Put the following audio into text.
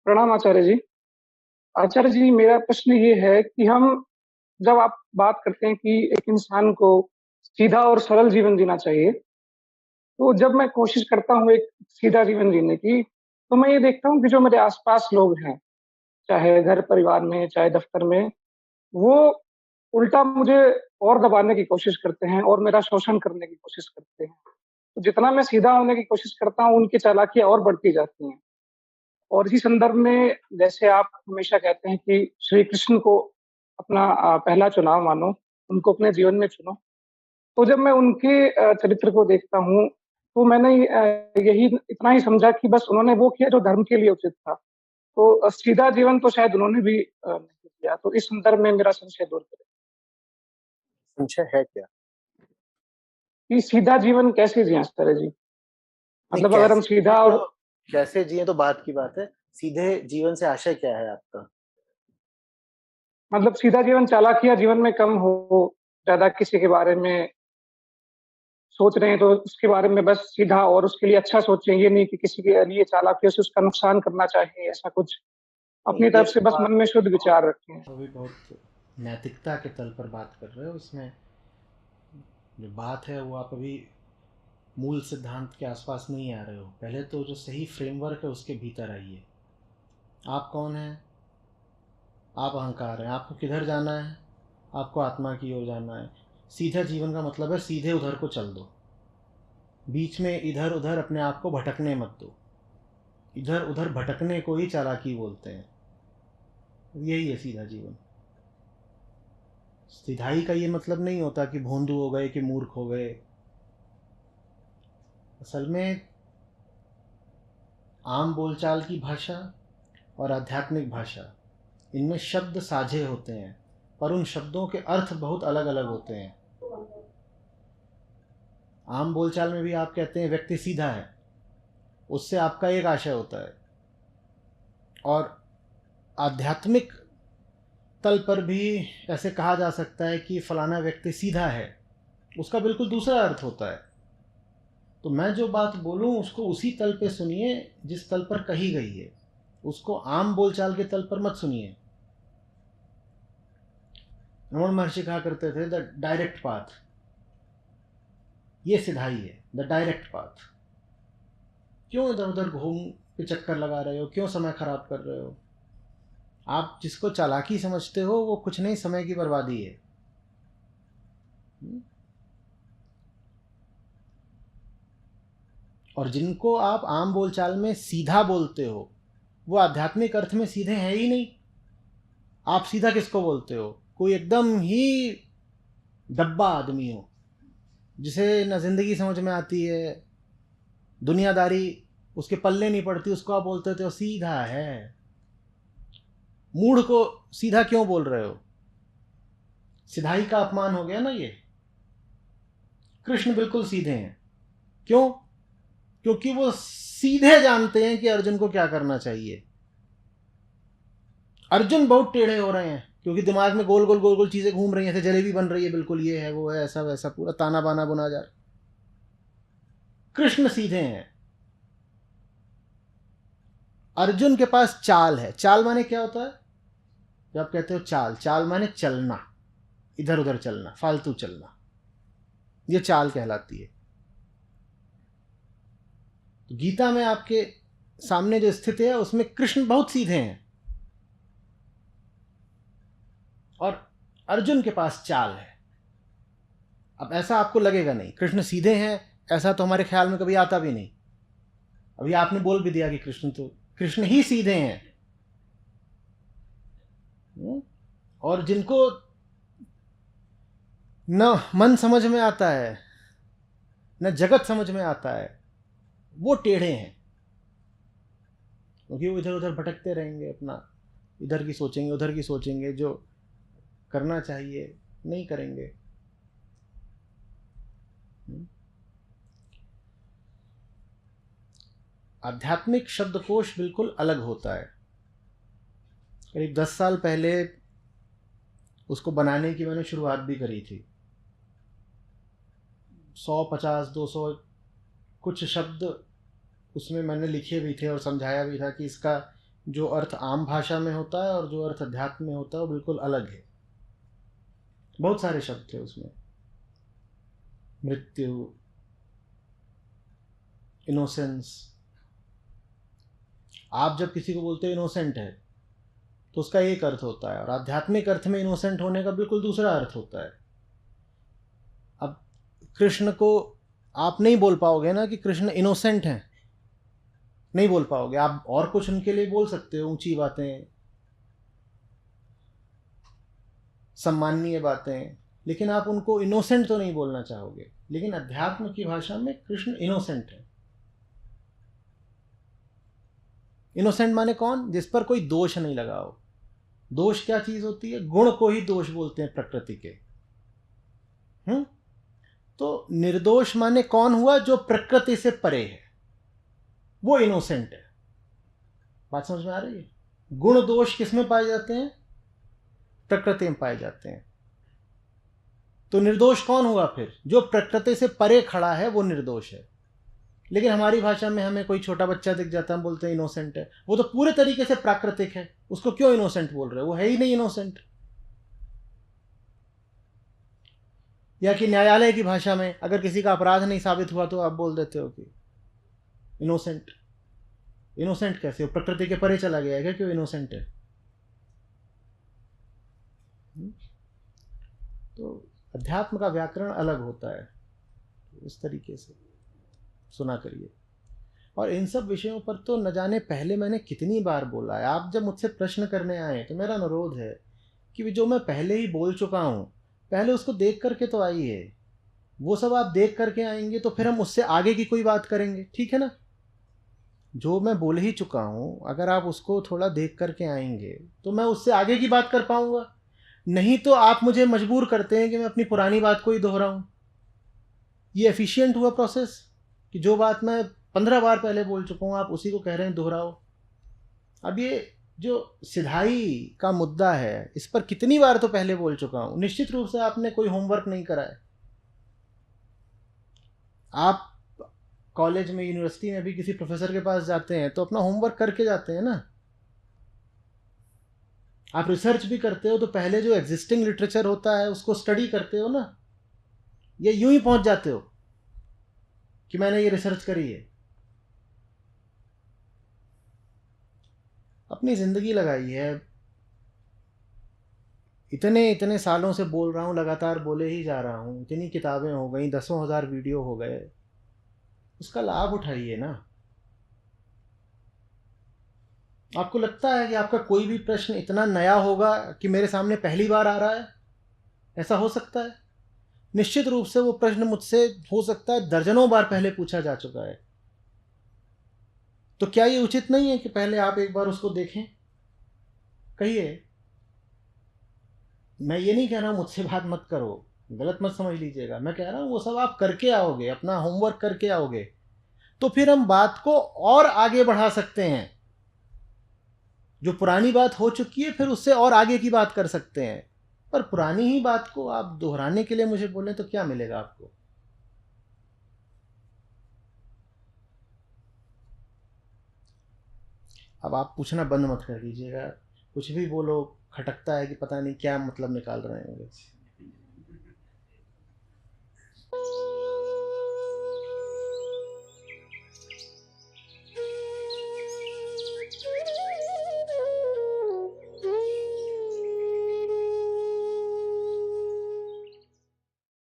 प्रणाम आचार्य जी। आचार्य जी, मेरा प्रश्न ये है कि हम जब आप बात करते हैं कि एक इंसान को सीधा और सरल जीवन जीना चाहिए, तो जब मैं कोशिश करता हूँ एक सीधा जीवन जीने की, तो मैं ये देखता हूँ कि जो मेरे आस-पास लोग हैं, चाहे घर परिवार में, चाहे दफ़्तर में, वो उल्टा मुझे और दबाने की कोशिश करते हैं और मेरा शोषण करने की कोशिश करते हैं। तो जितना मैं सीधा होने की कोशिश करता हूँ, उनकी चालाकियाँ और बढ़ती जाती हैं। और इसी संदर्भ में जैसे आप हमेशा कहते हैं कि श्री कृष्ण को अपना पहला चुनाव मानो, उनको अपने जीवन में चुनो। तो जब मैं उनके चरित्र को देखता हूँ, तो मैंने यही इतना ही समझा कि बस उन्होंने वो किया जो धर्म के लिए उचित था। तो सीधा जीवन तो शायद उन्होंने भी नहीं किया। तो इस संदर्भ में मेरा संशय दूर करें संशय है क्या? कि सीधा जीवन कैसे जिएँ आचार्य जी? नहीं, मतलब अगर हम कैसे जिए सीधा और तो कैसे जिए तो बात की बात है। सीधे जीवन से आशय क्या है आपका? मतलब सीधा जीवन चालाकियाँ जीवन में कम हो, ज़्यादा किसी के बारे में सोच रहे हैं तो उसके बारे में बस सीधा और उसके लिए अच्छा सोचें, ये नहीं कि किसी के लिए चालाकियों से उसका नुकसान करना चाहें, ऐसा कुछ नहीं, अपनी ये तरफ से तो बस मन बात में शुद्ध बहुत विचार रखें। अभी बहुत नैतिकता के तल पर बात कर रहे हो। इसमें जो बात है वो आप अभी मूल सिद्धांत के आसपास नहीं आ रहे हो। पहले तो जो सही फ्रेमवर्क है उसके भीतर आइए। आप कौन हैं? आप अहंकार हैं। आपको किधर जाना है? आपको आत्मा की ओर जाना है। सीधा जीवन का मतलब है सीधे उधर को चल दो, बीच में इधर उधर अपने आप को भटकने मत दो। इधर उधर भटकने को ही चालाकी बोलते हैं। यही है सीधा जीवन। सिधाई का ये मतलब नहीं होता कि भोंदू हो गए कि मूर्ख हो गए। असल में आम बोलचाल की भाषा और आध्यात्मिक भाषा, इनमें शब्द साझे होते हैं, पर उन शब्दों के अर्थ बहुत अलग अलग होते हैं। आम बोलचाल में भी आप कहते हैं व्यक्ति सीधा है, उससे आपका एक आशय होता है। और आध्यात्मिक तल पर भी ऐसे कहा जा सकता है कि फलाना व्यक्ति सीधा है, उसका बिल्कुल दूसरा अर्थ होता है। तो मैं जो बात बोलूं उसको उसी तल पे सुनिए जिस तल पर कही गई है, उसको आम बोलचाल के तल पर मत सुनिए। रमण महर्षि कहा करते थे द डायरेक्ट पाथ, ये सिधाई है, द डायरेक्ट पाथ। क्यों इधर उधर घूम के चक्कर लगा रहे हो? क्यों समय खराब कर रहे हो? आप जिसको चालाकी समझते हो वो कुछ नहीं, समय की बर्बादी है। और जिनको आप आम बोलचाल में सीधा बोलते हो वो आध्यात्मिक अर्थ में सीधे हैं ही नहीं। आप सीधा किसको बोलते हो? कोई एकदम ही डब्बा आदमी हो, जिसे न जिंदगी समझ में आती है, दुनियादारी उसके पल्ले नहीं पड़ती, उसको आप बोलते हो सीधा है। मूढ़ को सीधा क्यों बोल रहे हो? सिधाई का अपमान हो गया ना ये। कृष्ण बिल्कुल सीधे हैं। क्यों? क्योंकि वो सीधे जानते हैं कि अर्जुन को क्या करना चाहिए। अर्जुन बहुत टेढ़े हो रहे हैं क्योंकि दिमाग में गोल गोल गोल गोल चीजें घूम रही हैं, ऐसे जलेबी बन रही है, बिल्कुल ये है वो है, ऐसा वैसा पूरा ताना बाना बुना जा रहा। कृष्ण सीधे हैं। अर्जुन के पास चाल है। चाल माने क्या होता है? जब आप कहते हो चाल, चाल माने चलना, इधर उधर चलना, फालतू चलना, ये चाल कहलाती है। तो गीता में आपके सामने जो स्थिति है उसमें कृष्ण बहुत सीधे हैं और अर्जुन के पास चाल है। अब ऐसा आपको लगेगा नहीं कृष्ण सीधे हैं, ऐसा तो हमारे ख्याल में कभी आता भी नहीं। अभी आपने बोल भी दिया कि कृष्ण ही सीधे हैं। और जिनको न मन समझ में आता है न जगत समझ में आता है वो टेढ़े हैं, क्योंकि वो इधर उधर भटकते रहेंगे, अपना इधर की सोचेंगे उधर की सोचेंगे, जो करना चाहिए नहीं करेंगे। आध्यात्मिक शब्दकोश बिल्कुल अलग होता है। करीब 10 साल पहले उसको बनाने की मैंने शुरुआत भी करी थी। 150-200 कुछ शब्द उसमें मैंने लिखे भी थे और समझाया भी था कि इसका जो अर्थ आम भाषा में होता है और जो अर्थ अध्यात्म में होता है वो बिल्कुल अलग है। बहुत सारे शब्द थे उसमें, मृत्यु, इनोसेंस। आप जब किसी को बोलते हो इनोसेंट है तो उसका एक अर्थ होता है, और आध्यात्मिक अर्थ में इनोसेंट होने का बिल्कुल दूसरा अर्थ होता है। अब कृष्ण को आप नहीं बोल पाओगे ना कि कृष्ण इनोसेंट हैं, नहीं बोल पाओगे। आप और कुछ उनके लिए बोल सकते हो, ऊंची बातें, सम्माननीय बातें, लेकिन आप उनको इनोसेंट तो नहीं बोलना चाहोगे। लेकिन अध्यात्म की भाषा में कृष्ण इनोसेंट है। इनोसेंट माने कौन? जिस पर कोई दोष नहीं लगा हो। दोष क्या चीज होती है? गुण को ही दोष बोलते हैं प्रकृति के। तो निर्दोष माने कौन हुआ? जो प्रकृति से परे है, वो इनोसेंट है। बात समझ में आ रही है? गुण दोष किस में पाए जाते हैं? प्रकृति में पाए जाते हैं। तो निर्दोष कौन हुआ फिर? जो प्रकृति से परे खड़ा है वो निर्दोष है। लेकिन हमारी भाषा में हमें कोई छोटा बच्चा दिख जाता है, हम बोलते हैं इनोसेंट है। वो तो पूरे तरीके से प्राकृतिक है, उसको क्यों इनोसेंट बोल रहे हो? वो है ही नहीं इनोसेंट। या कि न्यायालय की भाषा में अगर किसी का अपराध नहीं साबित हुआ तो आप बोल देते हो कि इनोसेंट। इनोसेंट कैसे? वो प्रकृति के परे चला गया है क्या, क्यों इनोसेंट है? तो अध्यात्म का व्याकरण अलग होता है। इस तरीके से सुना करिए। और इन सब विषयों पर तो न जाने पहले मैंने कितनी बार बोला है। आप जब मुझसे प्रश्न करने आए तो मेरा अनुरोध है कि जो मैं पहले ही बोल चुका हूँ, पहले उसको देख करके तो आइए। वो सब आप देख करके आएंगे तो फिर हम उससे आगे की कोई बात करेंगे, ठीक है ना? जो मैं बोल ही चुका हूँ, अगर आप उसको थोड़ा देख करके आएंगे तो मैं उससे आगे की बात कर पाऊंगा। नहीं तो आप मुझे मजबूर करते हैं कि मैं अपनी पुरानी बात को ही दोहराऊं। ये एफिशिएंट हुआ प्रोसेस कि जो बात मैं 15 बार पहले बोल चुका हूँ आप उसी को कह रहे हैं दोहराओ। अब ये जो सिधाई का मुद्दा है, इस पर कितनी बार तो पहले बोल चुका हूँ। निश्चित रूप से आपने कोई होमवर्क नहीं करा है। आप कॉलेज में, यूनिवर्सिटी में भी किसी प्रोफेसर के पास जाते हैं तो अपना होमवर्क करके जाते हैं ना। आप रिसर्च भी करते हो तो पहले जो एग्जिस्टिंग लिटरेचर होता है उसको स्टडी करते हो ना। ये यूं ही पहुंच जाते हो कि मैंने ये रिसर्च करी है। अपनी जिंदगी लगाई है, इतने इतने सालों से बोल रहा हूँ, लगातार बोले ही जा रहा हूँ। इतनी किताबें हो गई, 10,000 वीडियो हो गए, उसका लाभ उठाइए ना। आपको लगता है कि आपका कोई भी प्रश्न इतना नया होगा कि मेरे सामने पहली बार आ रहा है? ऐसा हो सकता है? निश्चित रूप से वो प्रश्न मुझसे हो सकता है दर्जनों बार पहले पूछा जा चुका है। तो क्या ये उचित नहीं है कि पहले आप एक बार उसको देखें? कहिए। मैं ये नहीं कह रहा हूं मुझसे बात मत करो, गलत मत समझ लीजिएगा। मैं कह रहा हूं वो सब आप करके आओगे, अपना होमवर्क करके आओगे, तो फिर हम बात को और आगे बढ़ा सकते हैं। जो पुरानी बात हो चुकी है फिर उससे और आगे की बात कर सकते हैं। पर पुरानी ही बात को आप दोहराने के लिए मुझे बोले तो क्या मिलेगा आपको? अब आप पूछना बंद मत कर दीजिएगा। कुछ भी बोलो, खटकता है कि पता नहीं क्या मतलब निकाल रहे हैं।